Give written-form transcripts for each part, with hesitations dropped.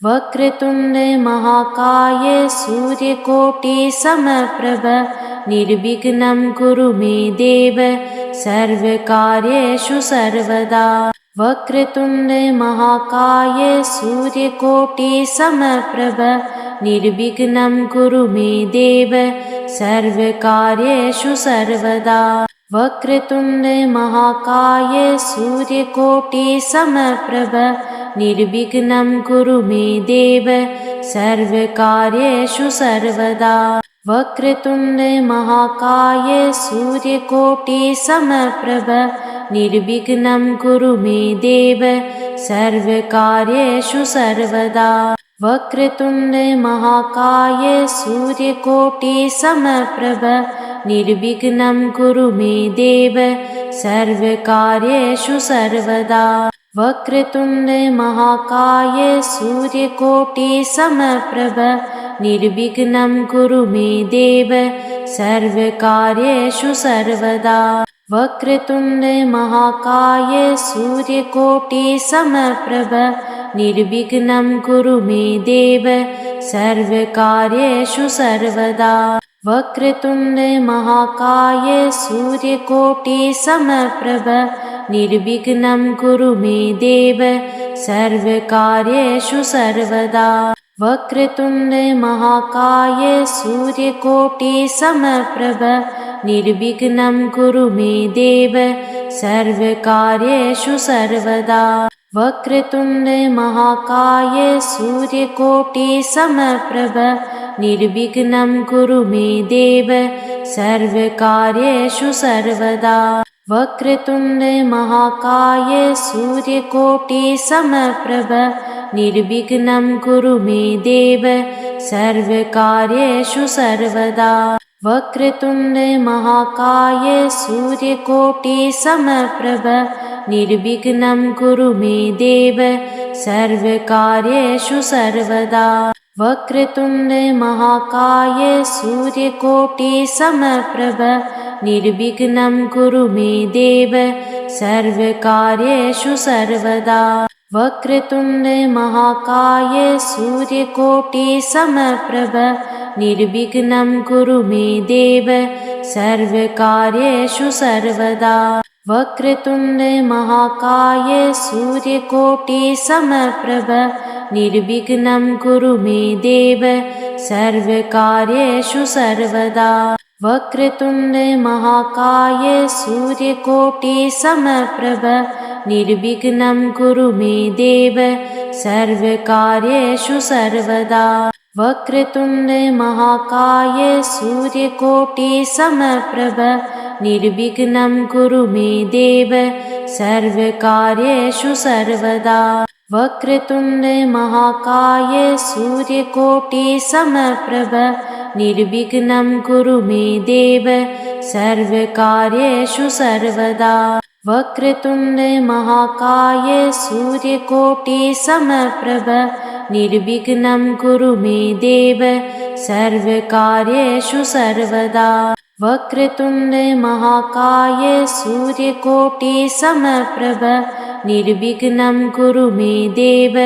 वक्रतुण्ड महाकाय सूर्यकोटि समप्रभ निर्विघ्नं कुरु मे देव सर्वकार्येषु सर्वदा। वक्रतुण्ड महाकाय सूर्यकोटि समप्रभ निर्विघ्नं कुरु मे देव सर्वकार्येषु सर्वदा। वक्रतुण्ड महाकाय सूर्यकोटि समप्रभ निर्विघ्नं कुरु मे देव सर्वकार्येषु सर्वदा। वक्रतुण्ड महाकाय सूर्यकोटि समप्रभ निर्विघ्नं कुरु मे देव सर्वकार्येषु सर्वदा। वक्रतुण्ड महाकाय सूर्यकोटि समप्रभ निर्विघ्नं कुरु मे देव सर्वकार्येषु सर्वदा। वक्रतुण्ड महाकाय सूर्यकोटि समप्रभ निर्विघ्नं कुरु मे देव सर्वकार्येषु सर्वदा। वक्रतुण्ड महाकाय सूर्यकोटि समप्रभ निर्विघ्नं कुरु मे देव सर्वकार्येषु सर्वदा। वक्रतुण्ड महाकाय सूर्यकोटि समप्रभ निर्विघ्नं कुरु मे देव सर्वकार्येषु सर्वदा। वक्रतुण्ड महाकाय सूर्यकोटि समप्रभ निर्विघ्नं कुरु मे देव सर्वकार्येषु सर्वदा। वक्रतुण्ड महाकाय सूर्यकोटि समप्रभ निर्विघ्नं कुरु मे देव सर्वकार्येषु सर्वदा। वक्रतुण्ड महाकाय सूर्यकोटि समप्रभ निर्विघ्नं कुरु मे देव सर्वकार्येषु सर्वदा। वक्रतुण्ड महाकाय सूर्यकोटि समप्रभ निर्विघ्नं कुरु मे देव सर्वकार्येषु सर्वदा। वक्रतुण्ड महाकाय सूर्यकोटि समप्रभ निर्विघ्नं कुरु मे देव सर्वकार्येषु सर्वदा। वक्रतुण्ड महाकाय सूर्यकोटि समप्रभ निर्विघ्नं कुरु मे देव सर्वकार्येषु सर्वदा। वक्रतुण्ड महाकाय सूर्यकोटि समप्रभ निर्विघ्नं कुरु मे देव सर्वकार्येषु सर्वदा। वक्रतुण्ड महाकाय सूर्यकोटि समप्रभ निर्विघ्नं कुरु मे देव सर्वकार्येषु सर्वदा। वक्रतुण्ड महाकाय सूर्यकोटि समप्रभ निर्विघ्नं कुरु मे देव सर्वकार्येषु सर्वदा। वक्रतुण्ड महाकाय सूर्यकोटि समप्रभ निर्विघ्नं कुरु मे देव सर्वकार्येषु सर्वदा। वक्रतुण्ड महाकाय सूर्यकोटि समप्रभ निर्विघ्नं कुरु मे देव सर्वकार्येषु सर्वदा। वक्रतुण्ड महाकाय सूर्यकोटि समप्रभ निर्विघ्नं कुरु मे देव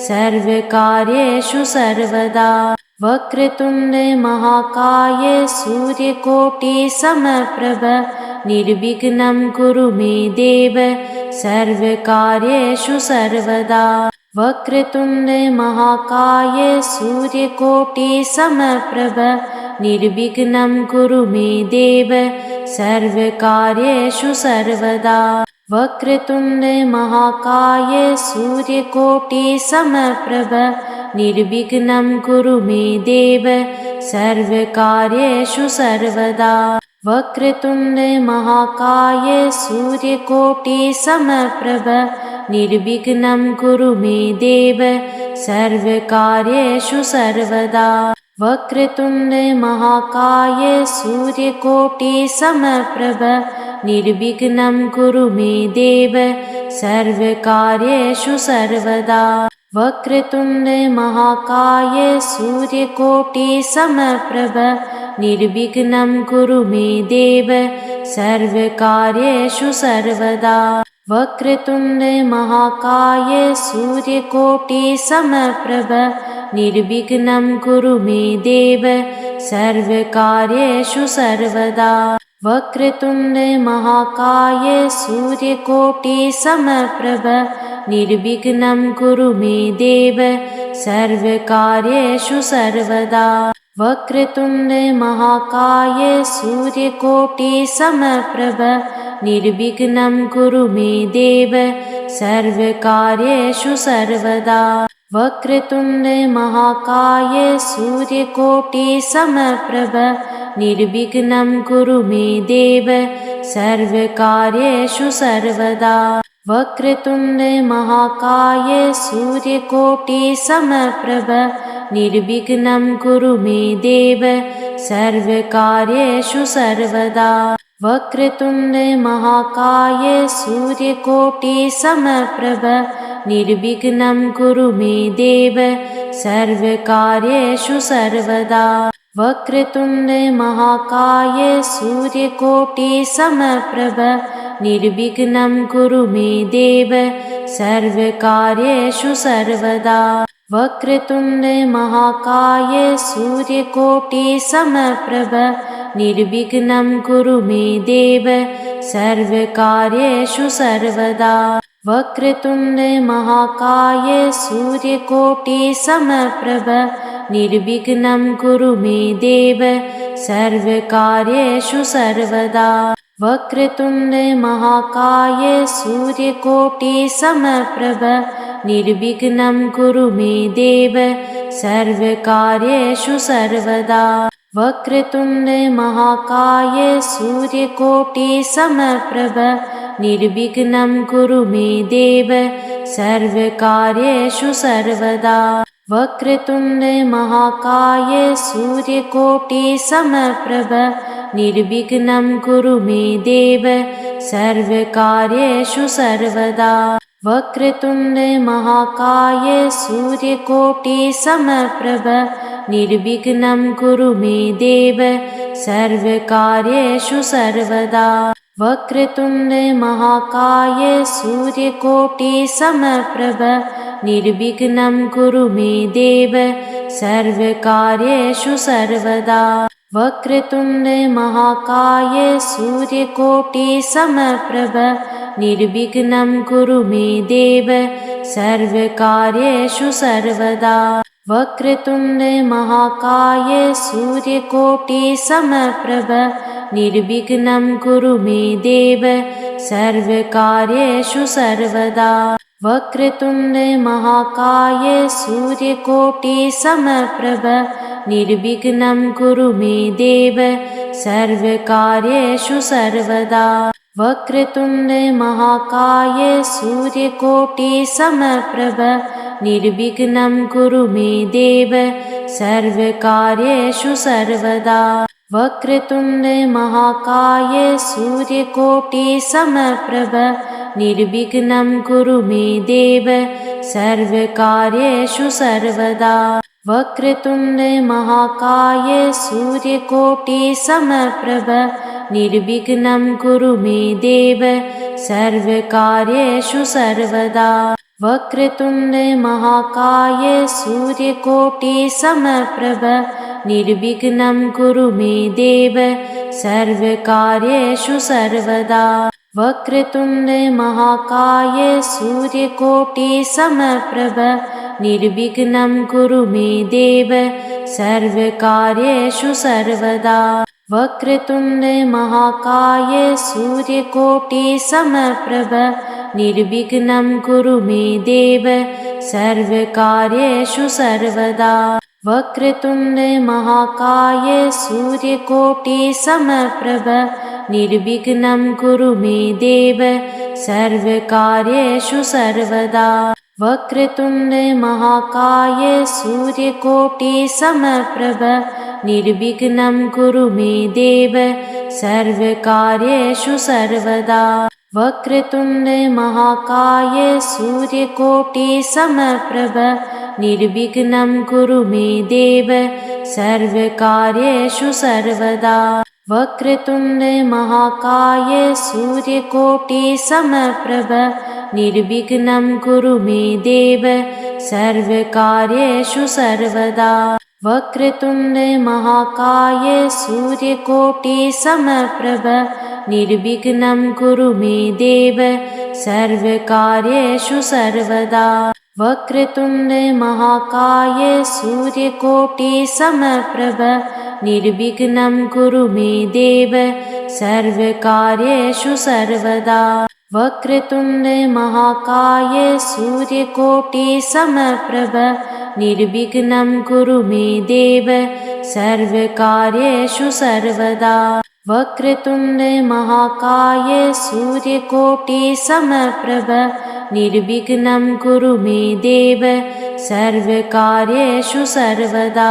सर्वकार्येषु सर्वदा। वक्रतुण्ड महाकाय सूर्यकोटि समप्रभ निर्विघ्नं कुरु मे देव सर्वकार्येषु सर्वदा। वक्रतुण्ड महाकाय सूर्यकोटि समप्रभ निर्विघ्नं कुरु मे देव सर्वकार्येषु सर्वदा। वक्रतुण्ड महाकाय सूर्यकोटि समप्रभ निर्विघ्नं कुरु मे देव सर्वकार्येषु सर्वदा। वक्रतुण्ड महाकाय सूर्यकोटि समप्रभ निर्विघ्नं कुरु मे देव सर्वकार्येषु सर्वदा। वक्रतुण्ड महाकाय सूर्यकोटि समप्रभ निर्विघ्नं कुरु मे देव सर्वकार्येषु सर्वदा। वक्रतुण्ड महाकाय सूर्यकोटि समप्रभ निर्विघ्नं कुरु मे देव सर्वकार्येषु सर्वदा। वक्रतुण्डे महाकाय सूर्यकोटिसमप्रभ निर्विघ्नं कुरु मे देव सर्वकार्येषु सर्वदा। वक्रतुण्डे महाकाय सूर्यकोटिसमप्रभ निर्विघ्नं कुरु मे देव सर्वकार्येषु सर्वदा। वक्रतुण्डे महाकाय सूर्यकोटिसमप्रभ निर्विघ्नं कुरु मे देव सर्वकार्येषु सर्वदा। वक्रतुण्डे महाकाय सूर्यकोटिसमप्रभ निर्विघ्नं कुरु मे देव सर्वकार्येषु सर्वदा। वक्रतुण्डे महाकाय सूर्यकोटिसमप्रभ निर्विघ्नं कुरु मे देव सर्वकार्येषु सर्वदा। वक्रतुण्डे महाकाय सूर्यकोटिसमप्रभ निर्विघ्नं कुरु मे देव सर्वकार्येषु सर्वदा। वक्रतुण्डे महाकाय सूर्यकोटिसमप्रभ निर्विघ्नं कुरु मे देव सर्वकार्येषु सर्वदा। वक्रतुण्डे महाकाय सूर्यकोटिसमप्रभ निर्विघ्नं कुरु मे देव सर्वकार्येषु सर्वदा। वक्रतुण्डे महाकाय सूर्यकोटिसमप्रभ निर्विघ्नं कुरु मे देव सर्वकार्येषु सर्वदा। वक्रतुण्डे महाकाय सूर्यकोटिसमप्रभ निर्विघ्नं कुरु मे देव सर्वकार्येषु सर्वदा। वक्रतुण्डे महाकाय सूर्यकोटिसमप्रभ निर्विघ्नं कुरु मे देव सर्वकार्येषु सर्वदा। वक्रतुण्डे महाकाय सूर्यकोटिसमप्रभ निर्विघ्नं कुरु मे देव सर्वकार्येषु सर्वदा। वक्रतुण्डे महाकाय सूर्यकोटिसमप्रभ निर्विघ्नं कुरु मे देव सर्वकार्येषु सर्वदा। वक्रतुण्डे महाकाय सूर्यकोटिसमप्रभ निर्विघ्नं कुरु मे देव सर्वकार्येषु सर्वदा। वक्रतुण्डे महाकाय सूर्यकोटिसमप्रभ निर्विघ्नं कुरु मे देव सर्वकार्येषु सर्वदा। वक्रतुण्डे महाकाय सूर्यकोटिसमप्रभ निर्विघ्नं कुरु मे देव सर्वकार्येषु सर्वदा। वक्रतुण्डे महाकाय सूर्यकोटिसमप्रभ निर्विघ्नं कुरु मे देव सर्वकार्येषु सर्वदा। वक्रतुण्डे महाकाय सूर्यकोटिसमप्रभ निर्विघ्नं कुरु मे देव सर्वकार्येषु सर्वदा। वक्रतुण्डे महाकाय सूर्यकोटिसमप्रभ निर्विघ्नं कुरु मे देव सर्वकार्येषु सर्वदा। वक्रतुण्डे महाकाय सूर्यकोटिसमप्रभ निर्विघ्नं कुरु मे देव सर्वकार्येषु सर्वदा। वक्रतुण्डे महाकाय सूर्यकोटिसमप्रभ निर्विघ्नं कुरु मे देव सर्वकार्येषु सर्वदा। वक्रतुण्डे महाकाय सूर्यकोटिसमप्रभ निर्विघ्नं कुरु मे देव सर्वकार्येषु सर्वदा। वक्रतुण्डे महाकाय सूर्यकोटिसमप्रभ निर्विघ्नं कुरु मे देव सर्वकार्येषु सर्वदा। वक्रतुण्डे महाकाय सूर्यकोटिसमप्रभ निर्विघ्नं कुरु मे देव सर्वकार्येषु सर्वदा। वक्रतुण्डे महाकाय सूर्यकोटिसमप्रभ निर्विघ्नं कुरु मे देव सर्वकार्येषु सर्वदा। वक्रतुण्डे महाकाय सूर्यकोटिसमप्रभ निर्विघ्नं कुरु मे देव सर्वकार्येषु सर्वदा। वक्रतुण्ड महाकाय सूर्यकोटिसमप्रभ निर्विघ्नं कुरु मे देव सर्वकार्येषु सर्वदा। वक्रतुण्ड महाकाय सूर्यकोटिसमप्रभ निर्विघ्नं कुरु मे देव सर्वकार्येषु सर्वदा। वक्रतुण्ड महाकाय सूर्यकोटिसमप्रभ निर्विघ्नं कुरु मे देव सर्वकार्येषु सर्वदा। वक्रतुण्ड महाकाय सूर्यकोटिसमप्रभ निर्विघ्नं कुरु मे देव सर्वकार्येषु सर्वदा। वक्रतुण्ड महाकाय सूर्यकोटिसमप्रभ निर्विघ्नं कुरु मे देव सर्वकार्येषु सर्वदा।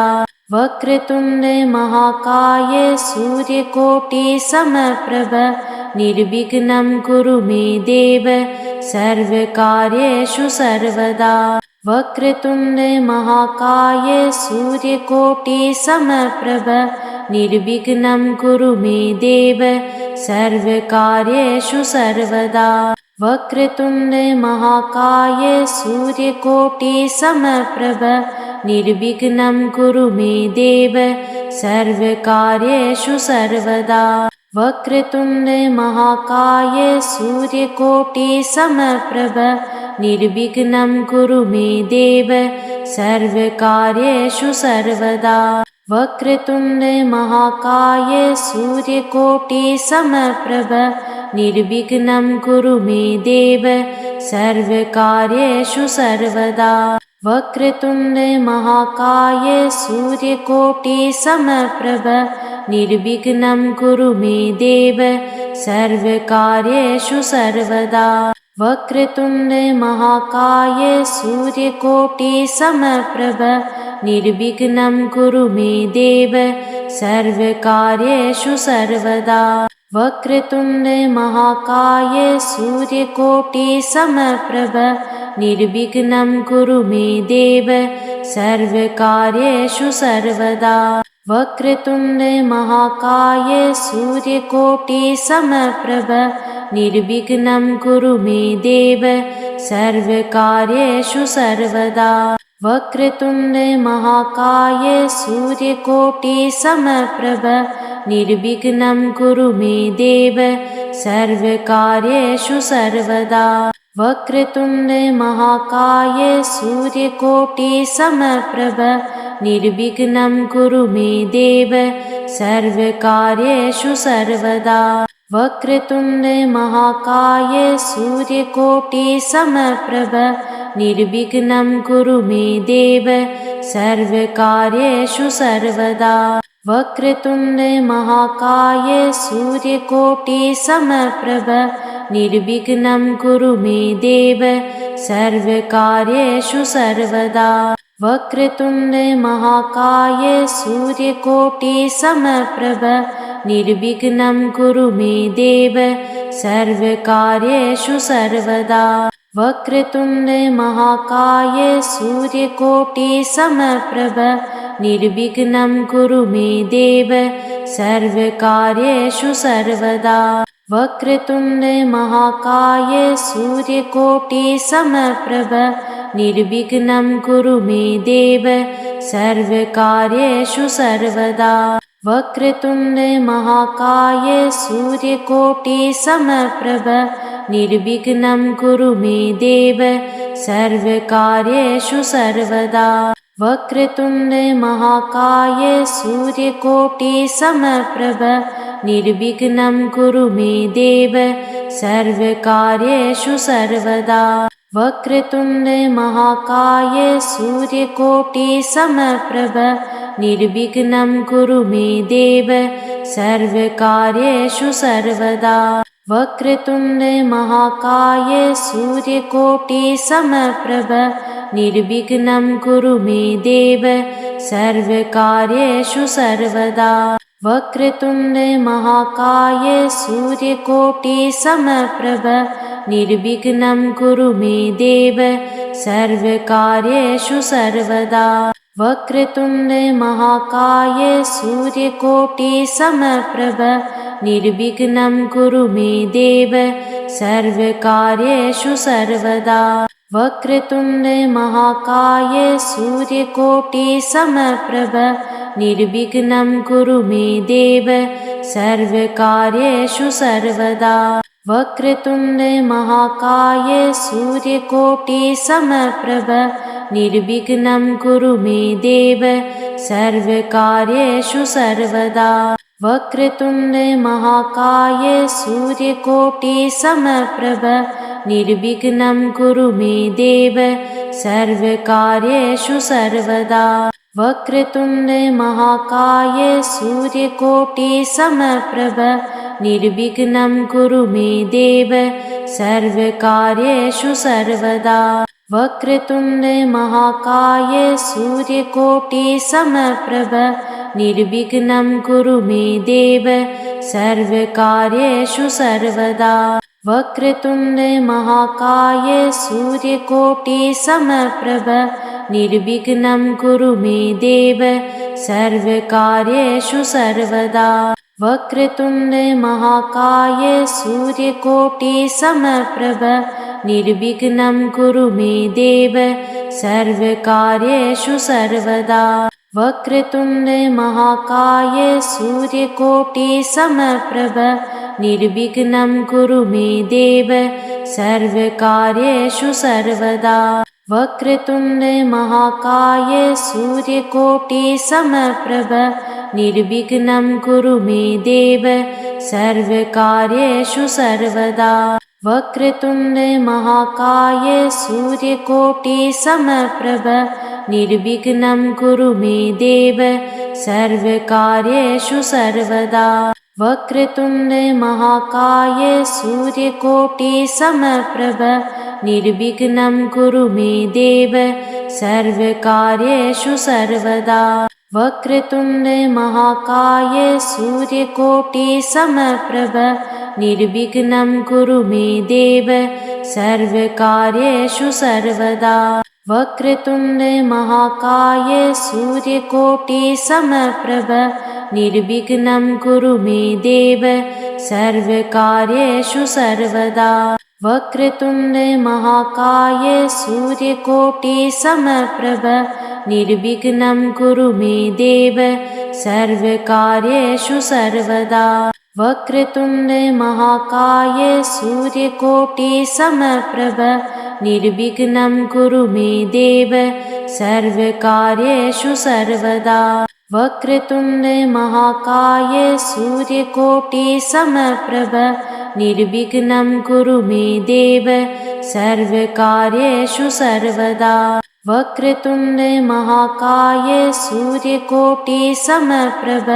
वक्रतुण्ड महाकाय सूर्यकोटिसमप्रभ निर्विघ्नं कुरु मे देव सर्वकार्येषु सर्वदा। वक्रतुण्ड महाकाय सूर्यकोटिसमप्रभ निर्विघ्नं कुरु मे देव सर्वकार्येषु सर्वदा। वक्रतुण्ड महाकाय सूर्यकोटिसमप्रभ निर्विघ्नं कुरु मे देव सर्वकार्येषु सर्वदा। वक्रतुण्ड महाकाय सूर्यकोटिसमप्रभ निर्विघ्नं कुरु मे देव सर्वकार्येषु सर्वदा। वक्रतुण्ड महाकाय सूर्यकोटिसमप्रभ निर्विघ्नं कुरु मे देव सर्वकार्येषु सर्वदा। वक्रतुण्ड महाकाय सूर्यकोटिसमप्रभ निर्विघ्नं कुरु मे देव सर्वकार्येषु सर्वदा। वक्रतुण्ड महाकाय सूर्यकोटिसमप्रभ निर्विघ्नं कुरु मे देव सर्वकार्येषु सर्वदा। वक्रतुण्ड महाकाय सूर्यकोटिसमप्रभ निर्विघ्नं कुरु मे देव सर्वकार्येषु सर्वदा। वक्रतुण्ड महाकाय सूर्यकोटिसमप्रभ निर्विघ्नं कुरु मे देव सर्वकार्येषु सर्वदा। वक्रतुण्ड महाकाय सूर्यकोटिसमप्रभ निर्विघ्नं कुरु मे देव सर्वकार्येषु सर्वदा। वक्रतुण्ड महाकाय सूर्यकोटिसमप्रभ निर्विघ्नं कुरु मे देव सर्वकार्येषु सर्वदा। वक्रतुण्ड महाकाय सूर्यकोटिसमप्रभ निर्विघ्नं कुरु मे देव सर्वकार्येषु सर्वदा। वक्रतुण्ड महाकाय सूर्यकोटिसमप्रभ निर्विघ्नं कुरु मे देव सर्वकार्येषु सर्वदा। वक्रतुण्ड महाकाय सूर्यकोटिसमप्रभ निर्विघ्नं कुरु मे देव सर्वकार्येषु सर्वदा। वक्रतुण्ड महाकाय सूर्यकोटिसमप्रभ निर्विघ्नं कुरु मे देव सर्वकार्येषु सर्वदा। वक्रतुण्ड महाकाय सूर्यकोटिसमप्रभ निर्विघ्नं कुरु मे देव सर्वकार्येषु सर्वदा। वक्रतुण्ड महाकाय सूर्यकोटिसमप्रभ निर्विघ्नं कुरु मे देव सर्वकार्येषु सर्वदा। वक्रतुण्ड महाकाय सूर्यकोटिसमप्रभ निर्विघ्नं कुरु मे देव सर्वकार्येषु सर्वदा। वक्रतुण्ड महाकाय सूर्यकोटिसमप्रभ निर्विघ्नं कुरु मे देव सर्वकार्येषु सर्वदा। वक्रतुण्ड महाकाय सूर्यकोटिसमप्रभ निर्विघ्नं कुरु मे देव सर्वकार्येषु सर्वदा। वक्रतुण्ड महाकाय सूर्यकोटिसमप्रभ निर्विघ्नं कुरु मे देव सर्वकार्येषु सर्वदा। वक्रतुण्ड महाकाय सूर्यकोटिसमप्रभ निर्विघ्नं कुरु मे देव सर्वकार्येषु सर्वदा। वक्रतुण्ड महाकाय सूर्यकोटिसमप्रभ निर्विघ्नं कुरु मे देव सर्वकार्येषु सर्वदा। वक्रतुण्ड महाकाय सूर्यकोटिसमप्रभ निर्विघ्नं कुरु मे देव सर्वकार्येषु सर्वदा। वक्रतुण्ड महाकाय सूर्यकोटिसमप्रभ निर्विघ्नं कुरु मे देव सर्वकार्येषु सर्वदा। वक्रतुण्ड महाकाय सूर्यकोटिसमप्रभ निर्विघ्नं कुरु मे देव सर्वकार्येषु सर्वदा। वक्रतुण्ड महाकाय सूर्यकोटिसमप्रभ निर्विघ्नं कुरु मे देव सर्वकार्येषु सर्वदा। वक्रतुण्ड महाकाय सूर्यकोटिसमप्रभ निर्विघ्नं कुरु मे देव सर्वकार्येषु सर्वदा। वक्रतुण्ड महाकाय सूर्यकोटिसमप्रभ निर्विघ्नं कुरु मे देव सर्वकार्येषु सर्वदा। वक्रतुण्ड महाकाय सूर्यकोटिसमप्रभ निर्विघ्नं कुरु मे देव सर्वकार्येषु सर्वदा। वक्रतुण्ड महाकाय सूर्यकोटिसमप्रभ निर्विघ्नं कुरु मे देव सर्वकार्येषु सर्वदा। वक्रतुण्ड महाकाय सूर्यकोटिसमप्रभ निर्विघ्नं कुरु मे देव सर्वकार्येषु सर्वदा। वक्रतुण्ड महाकाय सूर्यकोटिसमप्रभ निर्विघ्नं कुरु मे देव सर्वकार्येषु सर्वदा। वक्रतुण्ड महाकाय सूर्यकोटिसमप्रभ निर्विघ्नं कुरु मे देव सर्वकार्येषु सर्वदा। वक्रतुण्ड महाकाय सूर्यकोटिसमप्रभ निर्विघ्नं कुरु मे देव सर्वकार्येषु सर्वदा। वक्रतुण्ड महाकाय सूर्यकोटिसमप्रभ निर्विघ्नं कुरु मे देव सर्वकार्येषु सर्वदा। वक्रतुण्ड महाकाय सूर्यकोटिसमप्रभ निर्विघ्नं कुरु मे देव सर्वकार्येषु सर्वदा। वक्रतुण्ड महाकाय सूर्यकोटिसमप्रभ निर्विघ्नं कुरु मे देव सर्वकार्येषु सर्वदा। वक्रतुण्ड महाकाय सूर्यकोटिसमप्रभ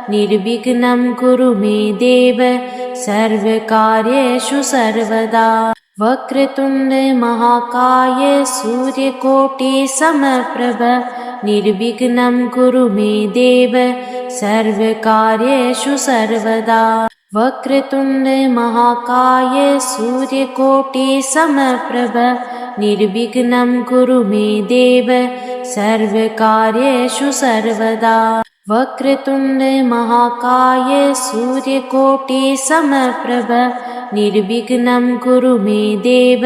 निर्विघ्नं कुरु मे देव सर्वकार्येषु सर्वदा। वक्रतुण्ड महाकाय सूर्यकोटिसमप्रभ निर्विघ्नं कुरु मे देव सर्वकार्येषु सर्वदा। वक्रतुण्ड महाकाय सूर्यकोटिसमप्रभ निर्विघ्नं कुरु मे देव सर्वकार्येषु सर्वदा। वक्रतुण्ड महाकाय सूर्यकोटिसमप्रभ निर्विघ्नं कुरु मे देव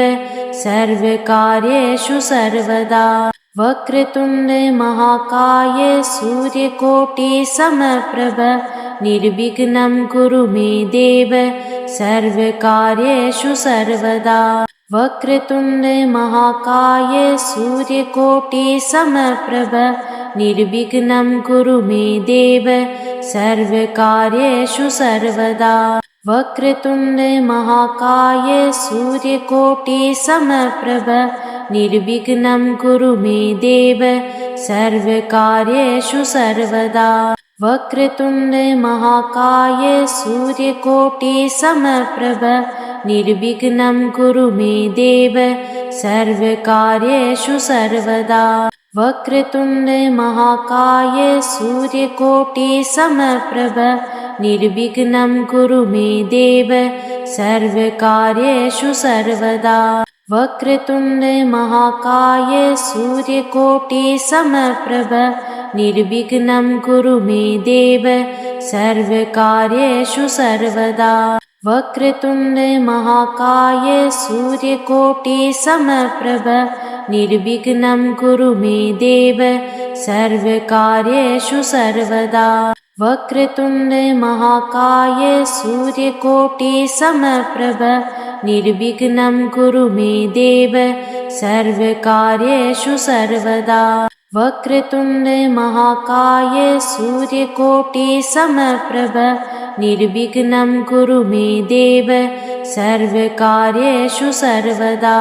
सर्वकार्येषु सर्वदा। वक्रतुण्ड महाकाय सूर्यकोटिसमप्रभ निर्विघ्नं कुरु मे देव सर्वकार्येषु सर्वदा। वक्रतुण्ड महाकाय सूर्यकोटिसमप्रभ निर्विघ्नं कुरु मे देव सर्वकार्येषु सर्वदा। वक्रतुण्ड महाकाय सूर्यकोटिसमप्रभ निर्विघ्नं कुरु मे देव सर्वकार्येषु सर्वदा। वक्रतुण्ड महाकाय सूर्यकोटिसमप्रभ निर्विघ्नं कुरु मे देव सर्वकार्येषु सर्वदा। वक्रतुण्ड महाकाय सूर्यकोटिसमप्रभ निर्विघ्नं कुरु मे देव सर्वकार्येषु सर्वदा। वक्रतुण्ड महाकाय सूर्यकोटिसमप्रभ निर्विघ्नं कुरु मे देव सर्वकार्येषु सर्वदा वक्रतुण्ड महाकाय सूर्यकोटिसमप्रभ निर्विघ्नं कुरु मे देव सर्वकार्येषु सर्वदा वक्रतुण्ड महाकाय सूर्यकोटिसमप्रभ निर्विघ्नं कुरु मे देव सर्वकार्येषु सर्वदा वक्रतुण्ड महाकाय सूर्यकोटिसमप्रभ निर्विघ्नं कुरु मे देव सर्वकार्येषु सर्वदा।